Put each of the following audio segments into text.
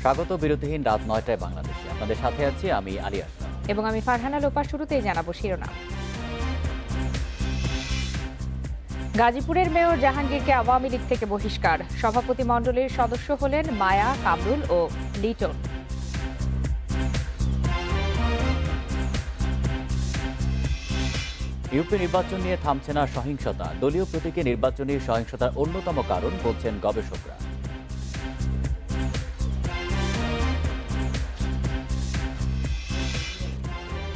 স্বাগত বিরতিহীন রাত ৯টায় বাংলাদেশে। আপনাদের সাথে আছি আমি আলী আশরাফ এবং আমি ফারহানা লোপা। শুরুতেই জানাবো শিরোনাম। গাজীপুরের মেয়র জাহাঙ্গীরকে আওয়ামী লীগ থেকে বহিষ্কার। সভাপতি মণ্ডলীর সদস্য হলেন মায়া, কামরুল ও লিটন। ইউপি নির্বাচন নিয়ে থামছে না সহিংসতা। দলীয় প্রতীকে নির্বাচনী সহিংসতার অন্যতম কারণ বলছেন গবেষকরা।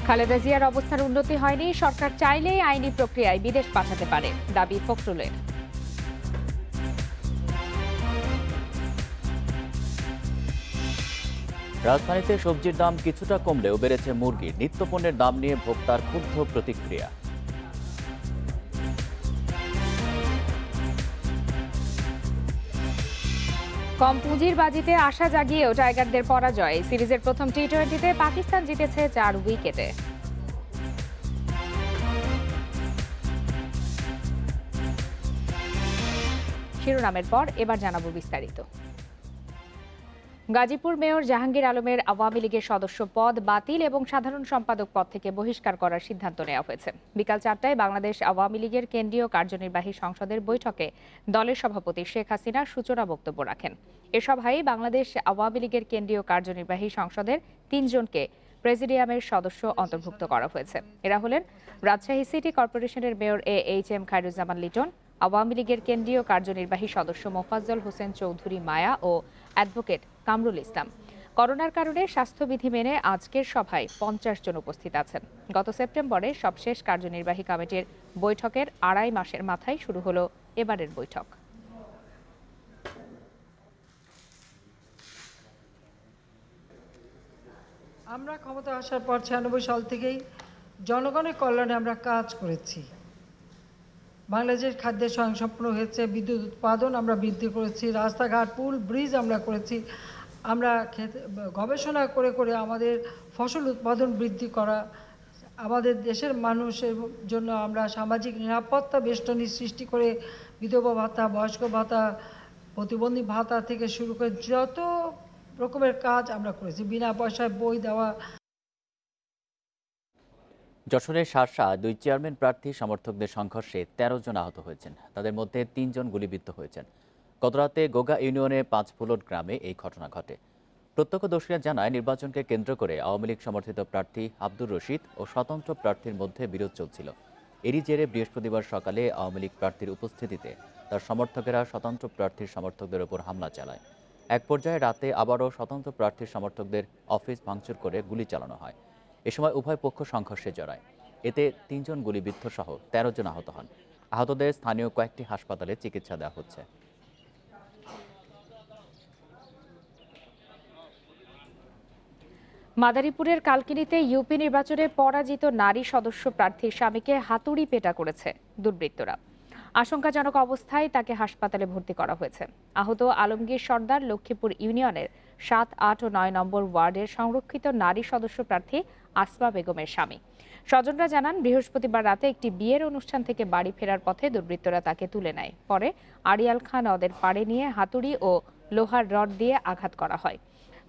খালেদা জিয়ার অবস্থার উন্নতি হয়নি, সরকার চাইলেই আইনি প্রক্রিয়ায় বিদেশ পাঠাতে পারে, দাবি ফখরুলের। রাজধানীতে সবজির দাম কিছুটা কমলেও বেড়েছে মুরগির। নিত্যপণ্যের দাম নিয়ে ভোক্তার ক্ষুব্ধ প্রতিক্রিয়া। কম পুঁজির বাজিতে আশা জাগিয়েও টাইগারদের পরাজয়। সিরিজের প্রথম টি-20তে পাকিস্তান জিতেছে 4 উইকেটে। শিরোনামের পর এবার জানাবো বিস্তারিত। গাজীপুর মেয়র জাহাঙ্গীর আলমের আওয়ামী লীগের সদস্য পদ বাতিল এবং সাধারণ সম্পাদক পদ থেকে বহিষ্কার করার সিদ্ধান্ত নেওয়া হয়েছে। বিকাল 4টায় বাংলাদেশ আওয়ামী লীগের কেন্দ্রীয় কার্যনির্বাহী সংসদের বৈঠকে দলের সভাপতি শেখ হাসিনা সূচনা বক্তব্য রাখেন। এ সভায় বাংলাদেশ আওয়ামী লীগের কেন্দ্রীয় কার্যনির্বাহী সংসদের 3 জনকে প্রেসিডিয়ামের সদস্য অন্তর্ভুক্ত করা হয়েছে। এরা হলেন রাজশাহী সিটি কর্পোরেশনের mayor H M Khairuzzaman Liton, Awami লীগের কেন্দ্রীয় কার্যনির্বাহী সদস্য মোফাজ্জল হোসেন চৌধুরী মায়া ও অ্যাডভোকেট কামরুল ইসলাম। করোনার কারণে স্বাস্থ্যবিধি মেনে আজকের সভায় 50 জন উপস্থিত আছেন। গত সেপ্টেম্বরে সবশেষ কার্যনির্বাহী কমিটির বৈঠকের 2.5 মাসের মাথায় শুরু হলো এবারের বৈঠক। আমরা ক্ষমতা আসার পর 96 সাল থেকেই জনগণের কল্যাণে আমরা কাজ করেছি। বাংলাদেশের খাদ্যের স্বয়ংসম্পূর্ণ হয়েছে, বিদ্যুৎ উৎপাদন আমরা বৃদ্ধি করেছি, রাস্তাঘাট, পুল, ব্রিজ আমরা করেছি। আমরা গবেষণা করে করে আমাদের ফসল উৎপাদন বৃদ্ধি করা, আমাদের দেশের মানুষের জন্য আমরা সামাজিক নিরাপত্তা বেষ্টনী সৃষ্টি করে বিধবা ভাতা, বয়স্ক ভাতা, প্রতিবন্ধী ভাতা থেকে শুরু করে যত রকমের কাজ আমরা করেছি, বিনা পয়সায় বই দেওয়া। যশোরের শার্শা 2 চেয়ারম্যান প্রার্থী সমর্থকদের সংঘর্ষে 13 জন আহত হয়েছেন। তাদের মধ্যে 3 জন গুলিবিদ্ধ হয়েছেন। গতরাতে গোগা ইউনিয়নের 5 ফুলট গ্রামে এই ঘটনা ঘটে। প্রত্যক্ষদর্শীরা জানায়, নির্বাচনকে কেন্দ্র করে আওয়ামী লীগ সমর্থিত প্রার্থী আব্দুর রশিদ ও স্বতন্ত্র প্রার্থীর মধ্যে বিরোধ চলছিল। এরই জেরে বৃহস্পতিবার সকালে আওয়ামী লীগ প্রার্থীর উপস্থিতিতে তার সমর্থকেরা স্বতন্ত্র প্রার্থীর সমর্থকদের উপর হামলা চালায়। এক পর্যায়ে রাতে আবারও স্বতন্ত্র প্রার্থীর সমর্থকদের অফিস ভাঙচুর করে গুলি চালানো হয়। এ সময় উভয় পক্ষ সংঘর্ষে জড়ায়। এতে 3 জন গুলিবিদ্ধ সহ 13 জন আহত হন। আহতদের স্থানীয় কয়েকটি হাসপাতালে চিকিৎসা দেওয়া হচ্ছে। মাদারীপুরের কালকিনিতে ইউপি নির্বাচনে পরাজিত নারী সদস্য প্রার্থীর স্বামীকে হাতুড়ি পেটা করেছে দুর্বৃত্তরা। আশঙ্কাজনক অবস্থায় তাকে হাসপাতালে ভর্তি করা হয়েছে। আহত আলমগীর সর্দার লক্ষ্মীপুর ইউনিয়নের 7, 8 ও 9 নম্বর ওয়ার্ডের সংরক্ষিত নারী সদস্য প্রার্থী আসমা বেগমের স্বামী। স্বজনরা জানান, বৃহস্পতিবার রাতে একটি বিয়ের অনুষ্ঠান থেকে বাড়ি ফেরার পথে দুর্বৃত্তরা তাকে তুলে নেয়। পরে আড়িয়াল খাঁ নদের পাড়ে নিয়ে হাতুড়ি ও লোহার রড দিয়ে আঘাত করা হয়।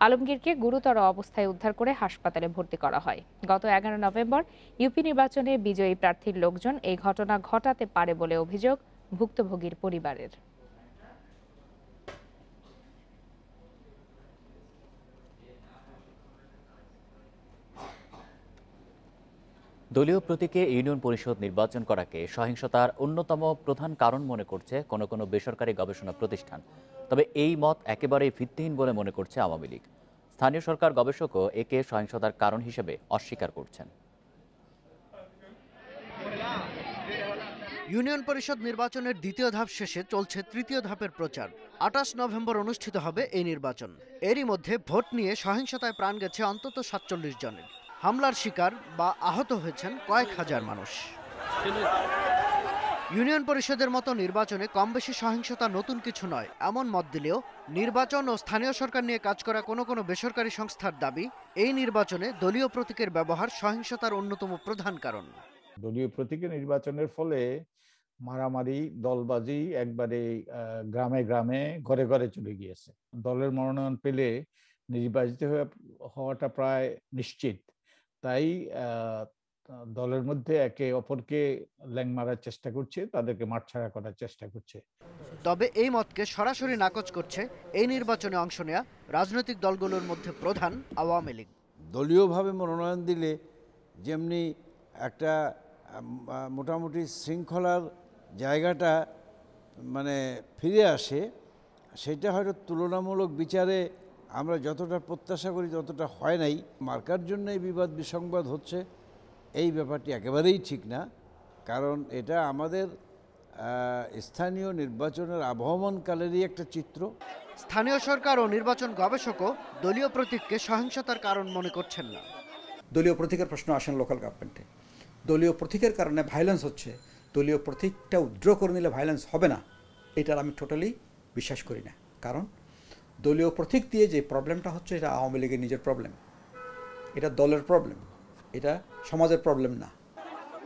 আলমগীরকে গুরুতর অবস্থায় উদ্ধার করে হাসপাতালে ভর্তি করা হয়। গত 11 নভেম্বর ইউপি নির্বাচনে বিজয়ী প্রার্থীর লোকজন এই ঘটনা ঘটাতে পারে বলে অভিযোগ ভুক্তভোগীর পরিবারের। দলীয় প্রতীকে ইউনিয়ন পরিষদ নির্বাচন করাকে সহিংসতার অন্যতম প্রধান কারণ মনে করছে কোনো বেসরকারি গবেষণা প্রতিষ্ঠান। তবে এই মত একেবারেই ভিত্তিহীন বলে মনে করছে আওয়ামী লীগ। স্থানীয় সরকার গবেষকও একে সহিংসতার কারণ হিসেবে অস্বীকার করছেন। ইউনিয়ন পরিষদ নির্বাচনের দ্বিতীয় ধাপ শেষে চলছে তৃতীয় ধাপের প্রচার। 28 নভেম্বর অনুষ্ঠিত হবে এই নির্বাচন। এরই মধ্যে ভোট নিয়ে সহিংসতায় প্রাণ গেছে অন্তত 47 জনের। হামলার শিকার বা আহত হয়েছেন কয়েক হাজার মানুষ। ইউনিয়ন পরিষদের মতো নির্বাচনে কম বেশি সহিংসতা নতুন কিছু নয়, এমন মত দিলেও নির্বাচন ও স্থানীয় সরকার নিয়ে কাজ করা কোনো বেসরকারি সংস্থার দাবি, এই নির্বাচনে দলীয় প্রতীকের ব্যবহার সহিংসতার অন্যতম প্রধান কারণ। দলীয় প্রতীকের নির্বাচনের ফলে মারামারি, দলবাজি একবারে গ্রামে গ্রামে ঘরে ঘরে চলে গিয়েছে। দলের মনোনয়ন পেলে নির্বাচিত হওয়াটা প্রায় নিশ্চিত। তাই দলের মধ্যে একে অপরকে ল্যাং মারার চেষ্টা করছে, তাদেরকে মাঠছাড়া করার চেষ্টা করছে। তবে এই মতকে সরাসরি নাকচ করছে এই নির্বাচনে অংশ নেয়া রাজনৈতিক দলগুলোর মধ্যে প্রধান আওয়ামী লীগ। দলীয়ভাবে মনোনয়ন দিলে যেমনি একটা মোটামুটি শৃঙ্খলার জায়গাটা মানে ফিরে আসে, সেটা হয়তো তুলনামূলক বিচারে আমরা যতটা প্রত্যাশা করি ততটা হয় নাই। মার্কার জন্য এই বিবাদ বিসংবাদ হচ্ছে, এই ব্যাপারটি একেবারেই ঠিক না। কারণ এটা আমাদের স্থানীয় নির্বাচনের আবহমানকালেরই একটা চিত্র। স্থানীয় সরকার ও নির্বাচন গবেষকও দলীয় প্রতীককে সহিংসতার কারণ মনে করছেন না। দলীয় প্রতীকের প্রশ্ন আসেন লোকাল গভর্নমেন্টে, দলীয় প্রতীকের কারণে ভায়োলেন্স হচ্ছে, দলীয় প্রতীকটা উইথড্র করে নিলে ভায়োলেন্স হবে না, এটার আমি টোটালি বিশ্বাস করি না। কারণ দলীয় প্রতীক দিয়ে যে প্রবলেমটা হচ্ছে, এটা আওয়ামী লীগের নিজের প্রবলেম, এটা দলের প্রবলেম, এটা সমাজের প্রবলেম না।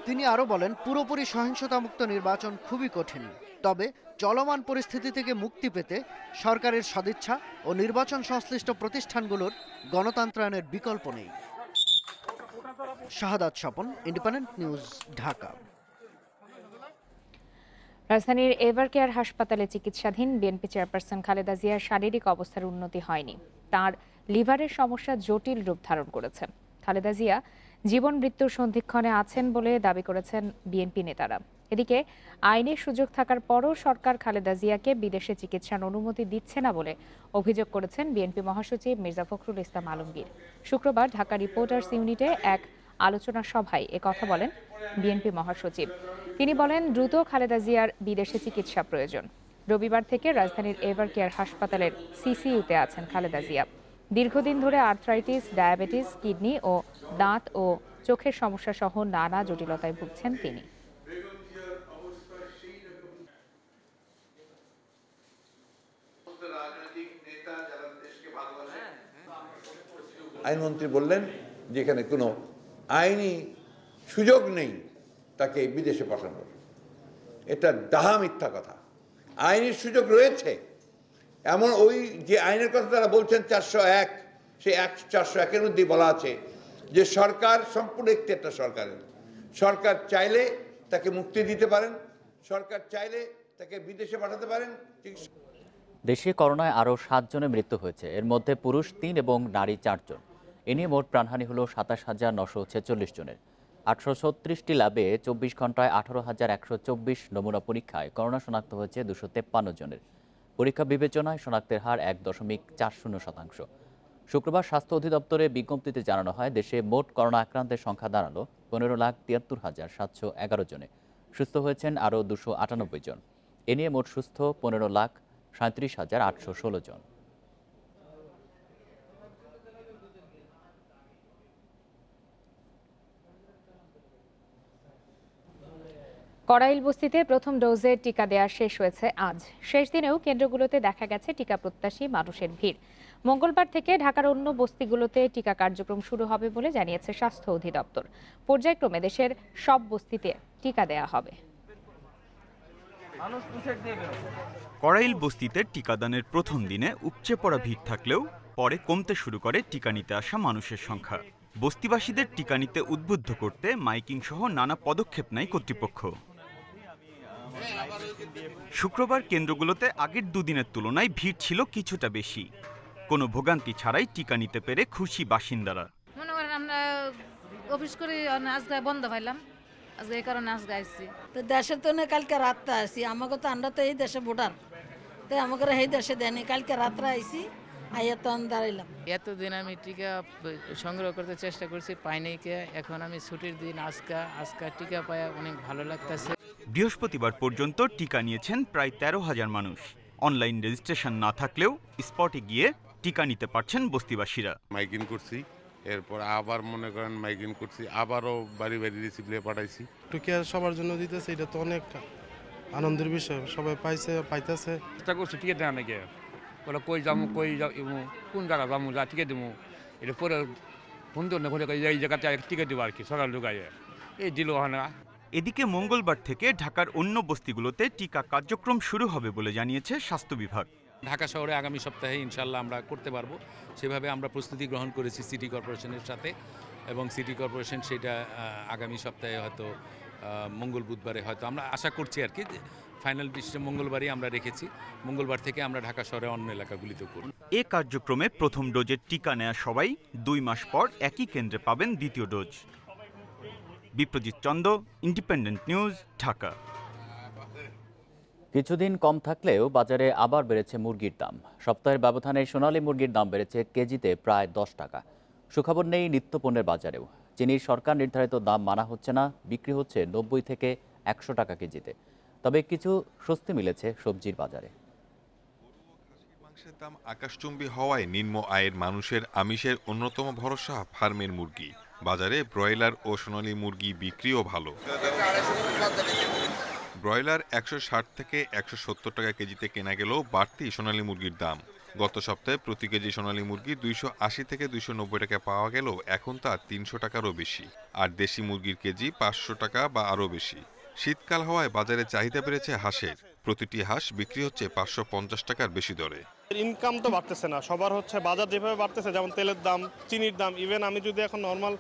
তিনি আরও বলেন, পুরোপুরি সহিংসতামুক্ত নির্বাচন খুবই কঠিন। তবে চলমান পরিস্থিতি থেকে মুক্তি পেতে সরকারের সদিচ্ছা ও নির্বাচন সংশ্লিষ্ট প্রতিষ্ঠানগুলোর গণতন্ত্রায়নের বিকল্প নেই। শাহাদাত স্বপন, ইন্ডিপেন্ডেন্ট নিউজ, ঢাকা। রাজধানীর এভারকেয়ার হাসপাতালে চিকিৎসাধীন বিএনপি চেয়ারপারসন খালেদা জিয়ার শারীরিক অবস্থার উন্নতি হয়নি। তার লিভারের সমস্যা জটিল রূপ ধারণ করেছে। খালেদা জিয়া জীবন মৃত্যুর সন্ধিক্ষণে আছেন বলে দাবি করেছেন বিএনপি নেতারা। এদিকে আইনের সুযোগ থাকার পরও সরকার খালেদা জিয়াকে বিদেশে চিকিৎসার অনুমতি দিচ্ছে না বলে অভিযোগ করেছেন বিএনপি মহাসচিব মির্জা ফখরুল ইসলাম আলমগীর। শুক্রবার ঢাকা রিপোর্টার্স ইউনিটে এক আলোচনা সভায় একথা বলেন বিএনপি মহাসচিব। তিনি বলেন, দ্রুত খালেদা জিয়ার বিদেশে চিকিৎসা প্রয়োজন। রবিবার থেকে রাজধানীর এভারকেয়ার হাসপাতালের সিসিইউতে আছেন খালেদা জিয়া। দীর্ঘদিন ধরে আর্থ্রাইটিস, ডায়াবেটিস, কিডনি ও দাঁত ও চোখের সমস্যা সহ নানা জটিলতায় ভুগছেন তিনি। আইনমন্ত্রী বললেন যে এখানে কোনো আইনি সুযোগ নেই তাকে বিদেশে পাঠানোর। এটা ডাহা মিথ্যা কথা। আইনের সুযোগ রয়েছে। এমন ওই যে আইনের কথা তারা বলছেন 401, সেই 401-এর মধ্যেই বলা আছে যে সরকার সম্পূর্ণ একটা সরকারের, সরকার চাইলে তাকে মুক্তি দিতে পারেন, সরকার চাইলে তাকে বিদেশে পাঠাতে পারেন। দেশে করোনায় আরও 7 জনের মৃত্যু হয়েছে। এর মধ্যে পুরুষ 3 এবং নারী 4 জন। এ নিয়ে মোট প্রাণহানি হল 27,946 জনের। 836টি ল্যাবে 24 ঘন্টায় 18,124 নমুনা পরীক্ষায় করোনা শনাক্ত হয়েছে 253 জনের। পরীক্ষা বিবেচনায় শনাক্তের হার 1.40%। শুক্রবার স্বাস্থ্য অধিদপ্তরে বিজ্ঞপ্তিতে জানানো হয়, দেশে মোট করোনা আক্রান্তের সংখ্যা দাঁড়ালো 15,73,711 জনে। সুস্থ হয়েছেন আরও 298 জন। এ নিয়ে মোট সুস্থ 15,37,816 জন। কড়াইল বস্তিতে প্রথম ডোজের টিকা দেওয়া শেষ হয়েছে আজ। শেষ দিনেও কেন্দ্রগুলোতে দেখা গেছে টিকা প্রত্যাশী মানুষের ভিড়। মঙ্গলবার থেকে ঢাকার অন্য বস্তিগুলোতে টিকা কার্যক্রম শুরু হবে বলে জানিয়েছে স্বাস্থ্য অধিদপ্তর। পর্যায়ক্রমে দেশের সব বস্তিতে টিকা দেওয়া হবে। কড়াইল বস্তিতে টিকাদানের প্রথম দিনে উপচে পড়া ভিড় থাকলেও পরে কমতে শুরু করে টিকা নিতে আসা মানুষের সংখ্যা। বস্তিবাসীদের টিকা নিতে উদ্বুদ্ধ করতে মাইকিং সহ নানা পদক্ষেপ নেয় কর্তৃপক্ষ। শুক্রবার কেন্দ্রগুলোতে আগের দুদিনের তুলনায় ভিড় ছিল কিছুটা বেশি। কোনো ভোগান্তি ছাড়াই টিকা নিতে পেরে খুশি বাসিন্দারা। মনে করেন আমরা অফিস করে আজকে বন্ধ পাইলাম, আজকে এই কারণে আজকে আসছি। তো দেশের তো কালকে রাতটা আসছি, আমাকে তো আমরা তো এই দেশে ভোটার, তো আমাকে এই দেশে দেয়নি, কালকে রাত্রে আইসি, আইয়া তো দাঁড়াইলাম। এতদিন আমি টিকা সংগ্রহ করতে চেষ্টা করছি, পাইনি কে। এখন আমি ছুটির দিন আজকে টিকা পাওয়া অনেক ভালো লাগতেছে। বৃহস্পতিবার পর্যন্ত টিকা নিয়েছেন প্রায় 13,000 মানুষ। অনলাইন রেজিস্ট্রেশন না থাকলেও স্পটে গিয়ে টিকা নিতে পারছেন বস্তিবাসীরা। মাইকিং করছি, এরপর আবার মনে করেন মাইকিং করছি, আবারও বাড়ি বাড়ি রিসিপ্লে পাঠাইছি। টিকা সবার জন্য দিতেছে, এটা তো অনেক আনন্দের বিষয়। সবাই পাইতেছে। চেষ্টা করছি টিকা দেওয়া নাকি, বলে কই যাবো কোন জায়গা যাবো, যা টিকা দেবো, এটা পরে বন্ধু এই জায়গাতে টিকা দেবো আর কি, সকাল ঢুকাই এই দিল না। এদিকে মঙ্গলবার থেকে ঢাকার অন্য বস্তিগুলোতে টিকা কার্যক্রম শুরু হবে বলে জানিয়েছে স্বাস্থ্য বিভাগ। ঢাকা শহরে আগামী সপ্তাহে ইনশাল্লাহ আমরা করতে পারবো, সেভাবে আমরা প্রস্তুতি গ্রহণ করেছি সিটি কর্পোরেশনের সাথে, এবং সিটি কর্পোরেশন সেটা আগামী সপ্তাহে হয়তো মঙ্গল বুধবারে হয়তো আমরা আশা করছি আর কি, ফাইনাল ডিসিশন মঙ্গলবারই আমরা রেখেছি। মঙ্গলবার থেকে আমরা ঢাকা শহরের অন্য এলাকাগুলিতে করব। এ কার্যক্রমে প্রথম ডোজের টিকা নেয়া সবাই 2 মাস পর একই কেন্দ্রে পাবেন দ্বিতীয় dose. Biprojit Chanda, Independent News, Dhaka. কিছুদিন কম থাকলেও বাজারে আবার বেড়েছে মুরগির দাম। সপ্তাহের ব্যবধানে সোনালী মুরগির দাম বেড়েছে কেজিতে প্রায় 10 টাকা। সুখবর নেই নিত্যপণ্যের বাজারেও। চিনির সরকার নির্ধারিত দাম মানা হচ্ছে না, বিক্রি হচ্ছে 90 থেকে 100 টাকা কেজিতে। তবে কিছু স্বস্তি মিলেছে সবজির বাজারে। মাংসের দাম আকাশচুম্বী হওয়ায় নিম্ন আয়ের মানুষের আমিষের অন্যতম ভরসা ফার্মের মুরগি। বাজারে ব্রয়লার ও সোনালী মুরগি বিক্রিও ভালো। ব্রয়লার 160 থেকে 170 টাকা কেজিতে কেনা গেলেও বাড়তি সোনালী মুরগির দাম। গত সপ্তাহে প্রতি কেজি সোনালী মুরগি 280 থেকে 290 টাকা পাওয়া গেলেও এখন তা 300 টাকারও বেশি। আর দেশি মুরগির কেজি 500 টাকা বা আরও বেশি। শীতকাল হওয়ায় বাজারে চাহিদা বেড়েছে হাঁসের। প্রতিটি হাঁস বিক্রি হচ্ছে 550 টাকার বেশি দরে। ইনকাম তো বাড়তেছে না সবার, হচ্ছে বাজার যেভাবে বাড়তেছে, যেমন তেলের দাম, চিনির দাম, ইভেন আমি যদি এখন নর্মাল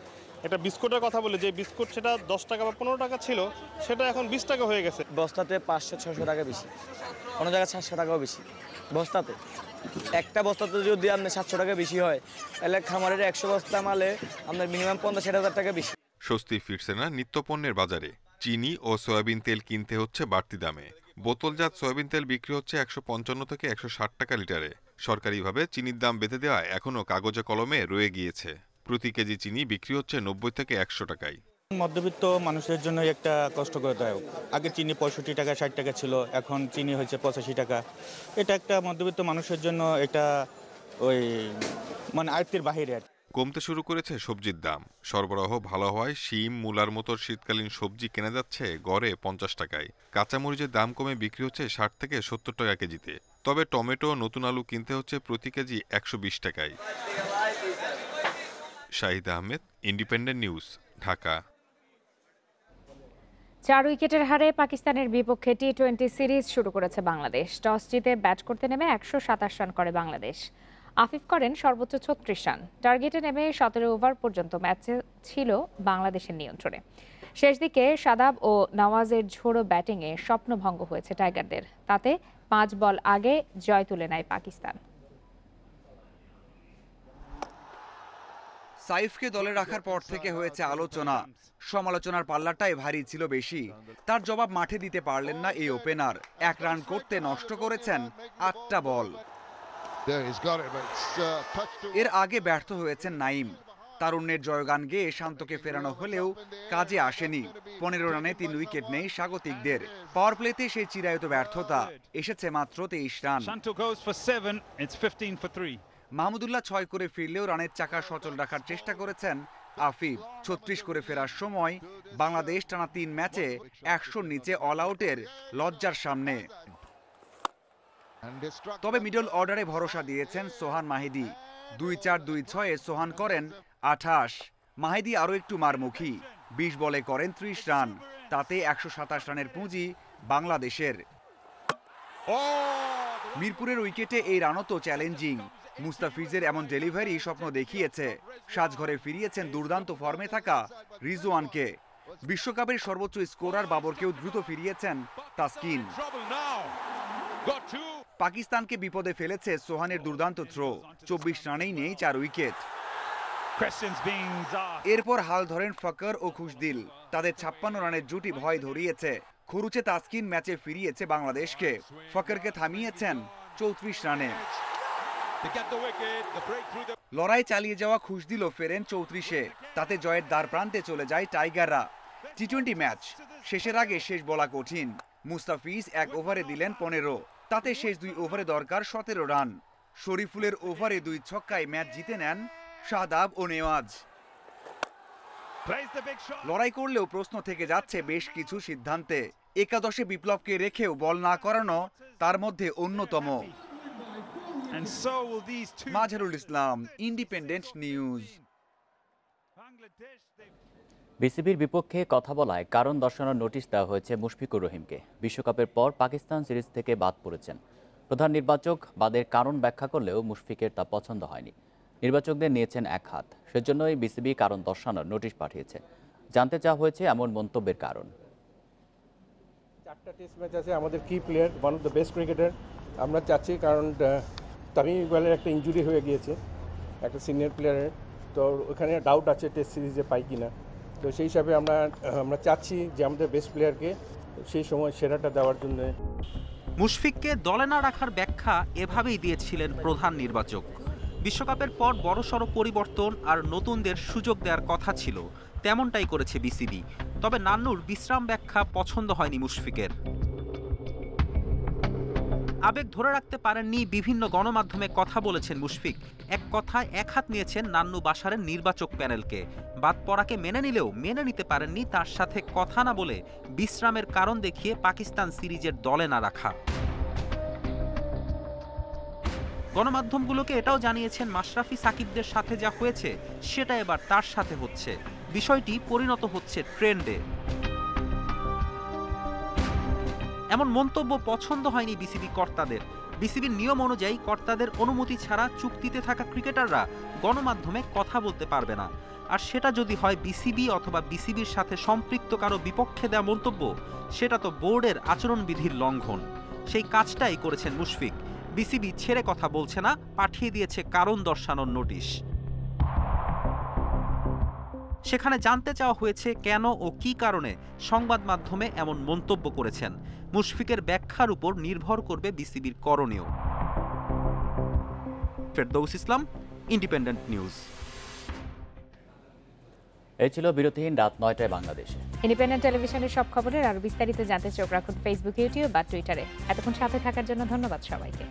একটা বিস্কুটের কথা বলি, যে বিস্কুট সেটা 10 টাকা বা 15 টাকা ছিল, সেটা এখন 20 টাকা হয়ে গেছে। বস্তাতে 500-600 টাকা বেশি, কোনো জায়গায় 700 টাকাও বেশি বস্তাতে। একটা বস্তাতে যদি আপনার 700 টাকা বেশি হয়, তাহলে খামারের 100 বস্তা মালে আপনার মিনিমাম 50,000 টাকা বেশি। স্বস্তি ফিরছে না নিত্যপণ্যের বাজারে। চিনি ও সয়াবিন তেল কিনতে হচ্ছে বাড়তি দামে। বোতলজাত সয়াবিন তেল বিক্রি হচ্ছে 155 থেকে 160 টাকা লিটারে। সরকারিভাবে চিনির দাম বেঁধে দেওয়া এখনও কাগজে কলমে রয়ে গিয়েছে। প্রতি কেজি চিনি বিক্রি হচ্ছে 90 থেকে 100 টাকায়। মধ্যবিত্ত মানুষের জন্য একটা কষ্টকরদায়ক। আগে চিনি 65 টাকা 60 টাকা ছিল, এখন চিনি হয়েছে 85 টাকা। এটা একটা মধ্যবিত্ত মানুষের জন্য এটা আয়ত্তের বাহিরে। কমতে শুরু করেছে সবজির দাম। সরবরাহ ভালো হওয়ায় শিম, মূলার মতো শীতকালীন সবজি কেনা যাচ্ছে গড়ে 50 টাকায়। কাঁচামরিচের দাম কমে বিক্রি হচ্ছে 60 থেকে 70 টাকা কেজিতে। তবে টমেটো, নতুন আলু কিনতে হচ্ছে প্রতি কেজি 120 টাকায়। Shahid Ahmed, independent News, Dhaka. 4 উইকেটের হারে পাকিস্তানের বিপক্ষে টি-20 সিরিজ শুরু করেছে বাংলাদেশ। টস জিতে ব্যাট করতে নেমে 127 রান করে বাংলাদেশ। আফিফ করেন সর্বোচ্চ 36 রান। টার্গেটে নেমে 17 ওভার পর্যন্ত ম্যাচ ছিল বাংলাদেশের নিয়ন্ত্রণে। শেষ দিকে শাদাব ও নওয়াজের ঝোড়ো ব্যাটিংয়ে স্বপ্নভঙ্গ হয়েছে টাইগারদের। তাতে 5 বল আগে জয় তুলে নেয় পাকিস্তান। সাইফকে দলে রাখার পর থেকে হয়েছে আলোচনা। সমালোচনার পাল্লাটাই ভারী ছিল বেশি। তার জবাব মাঠে দিতে পারলেন না এই ওপেনার। 1 রান করতে নষ্ট করেছেন 8টা বল। এর আগে ব্যর্থ হয়েছেন নাইম। তারুণ্যের জয়গান গেয়ে শান্তকে ফেরানো হলেও কাজে আসেনি। 15 রানে 3 উইকেট নেই স্বাগতিকদের। পাওয়ার প্লেতে সেই চিরায়ত ব্যর্থতা। এসেছে মাত্র 23 রান। মাহমুদুল্লাহ 6 করে ফিরলেও রানের চাকা সচল রাখার চেষ্টা করেছেন আফিফ। 36 করে ফেরার সময় বাংলাদেশ টানা 3 ম্যাচে 100-র নিচে অল আউটের লজ্জার সামনে। তবে মিডল অর্ডারে ভরসা দিয়েছেন সোহান মাহিদি। 2-4-2-6-এ সোহান করেন 28। মাহিদি আরও একটু মারমুখী। 20 বলে করেন 30 রান। তাতে 127 রানের পুঁজি বাংলাদেশের। মিরপুরের উইকেটে এই রানও তো চ্যালেঞ্জিং। মুস্তাফিজের এমন ডেলিভারি স্বপ্ন দেখিয়েছে। সাজঘরে ফিরিয়েছেন দুর্দান্ত ফর্মে থাকা রিজওয়ানকে। বিশ্বকাপের সর্বোচ্চ স্কোরার বাবরকেও দ্রুত ফিরিয়েছেন তাসকিন। পাকিস্তানকে বিপদে ফেলেছে সোহানের দুর্দান্ত থ্রো। 24 রানেই নেই 4 উইকেট। এরপর হাল ধরেন ফকর ও খুশদিল। তাদের 56 রানের জুটি ভয় ধরিয়েছে। খরুচে তাসকিন ম্যাচে ফিরিয়েছে বাংলাদেশকে। ফকরকে থামিয়েছেন 34 রানে। লড়াই চালিয়ে যাওয়া খুশদিলও ফেরেন 34-এ। তাতে জয়ের দ্বার প্রান্তে চলে যায় টাইগাররা। টি-20 ম্যাচ শেষের আগে শেষ বলা কঠিন। মুস্তাফিজ 1 ওভারে দিলেন 15। তাতে শেষ 2 ওভারে দরকার 17 রান। শরীফুলের ওভারে 2 ছক্কায় ম্যাচ জিতে নেন শাদাব ও নেওয়াজ। লড়াই করলেও প্রশ্ন থেকে যাচ্ছে বেশ কিছু সিদ্ধান্তে। একাদশে বিপ্লবকে রেখেও বল না করানো তার মধ্যে অন্যতম। Mazharul Islam, independent news. বিসিবির বিপক্ষে কথা বলায় কারণ দর্শানোর নোটিশ দেওয়া হয়েছে মুশফিকুর রহিমকে। বিশ্বকাপের পর পাকিস্তান সিরিজ থেকে বাদ পড়েছেন। প্রধান নির্বাচক বাদের কারণ ব্যাখ্যা করলেও মুশফিকের তা পছন্দ হয়নি। নির্বাচকদের নিয়েছেন এক হাত, সেজন্যই বিসিবি কারণ দর্শানোর নোটিশ পাঠিয়েছে। জানতে চাওয়া হয়েছে এমন মন্তব্যের কারণ। 4টা টেস্ট ম্যাচ আছে, আমাদের কি player, one of the best cricketer আমরা চাচ্ছি, কারণ তামিম ইকবালের একটা ইনজুরি হয়ে গিয়েছে একটা সিনিয়র প্লেয়ারের, তো ওখানে ডাউট আছে টেস্ট সিরিজে পাই কিনা। তো সেই হিসাবে আমরা চাচ্ছি যে আমাদের বেস্ট প্লেয়ারকে সেই সময় সেরাটা দেওয়ার জন্য। মুশফিককে দলে না রাখার ব্যাখ্যা এভাবেই দিয়েছিলেন প্রধান নির্বাচক। বিশ্বকাপের পর বড়সড় পরিবর্তন আর নতুনদের সুযোগ দেওয়ার কথা ছিল, তেমনটাই করেছে বিসিবি। তবে নান্নুর বিশ্রাম ব্যাখ্যা পছন্দ হয়নি মুশফিকের। আবেগ ধরে রাখতে পারেননি, বিভিন্ন গণমাধ্যমে কথা বলেছেন মুশফিক। এক কথায় এক হাত নিয়েছেন নান্নু বাশারের নির্বাচক প্যানেলকে। বাদ পড়াকে মেনে নিলেও মেনে নিতে পারেননি তার সাথে কথা না বলে বিশ্রামের কারণ দেখিয়ে পাকিস্তান সিরিজের দলে না রাখা। গণমাধ্যমগুলোকে এটাও জানিয়েছেন মাশরাফি সাকিবদের সাথে যা হয়েছে সেটা এবার তার সাথে হচ্ছে। বিষয়টি পরিণত হচ্ছে ট্রেন্ডে। এমন মন্তব্য পছন্দ হয়নি বিসিবি কর্তাদের। বিসিবির নিয়ম অনুযায়ী কর্তাদের অনুমতি ছাড়া চুক্তিতে থাকা ক্রিকেটাররা গণমাধ্যমে কথা বলতে পারবে না। আর সেটা যদি হয় বিসিবি অথবা বিসিবির সাথে সম্পৃক্ত কারো বিপক্ষে দেওয়া মন্তব্য, সেটা তো বোর্ডের আচরণবিধির লঙ্ঘন। সেই কাজটাই করেছেন মুশফিক। বিসিবি ছেড়ে কথা বলছে না, পাঠিয়ে দিয়েছে কারণ দর্শানোর নোটিশ। সেখানে জানতে চাওয়া হয়েছে কেন ও কী কারণে সংবাদ মাধ্যমে এমন মন্তব্য করেছেন। মুশফিকের ব্যাখ্যার উপর নির্ভর করবে বিসিবির করণীয়। ফেরদৌস ইসলাম, ইন্ডিপেন্ডেন্ট নিউজ। এই ছিল বিরতিহীন রাত 9টায় বাংলাদেশে। ইন্ডিপেন্ডেন্ট টেলিভিশনের সব খবরের আরো বিস্তারিত জানতে চোখ রাখুন ফেসবুক, ইউটিউব বা টুইটারে। এতক্ষণ সাথে থাকার জন্য ধন্যবাদ সবাইকে।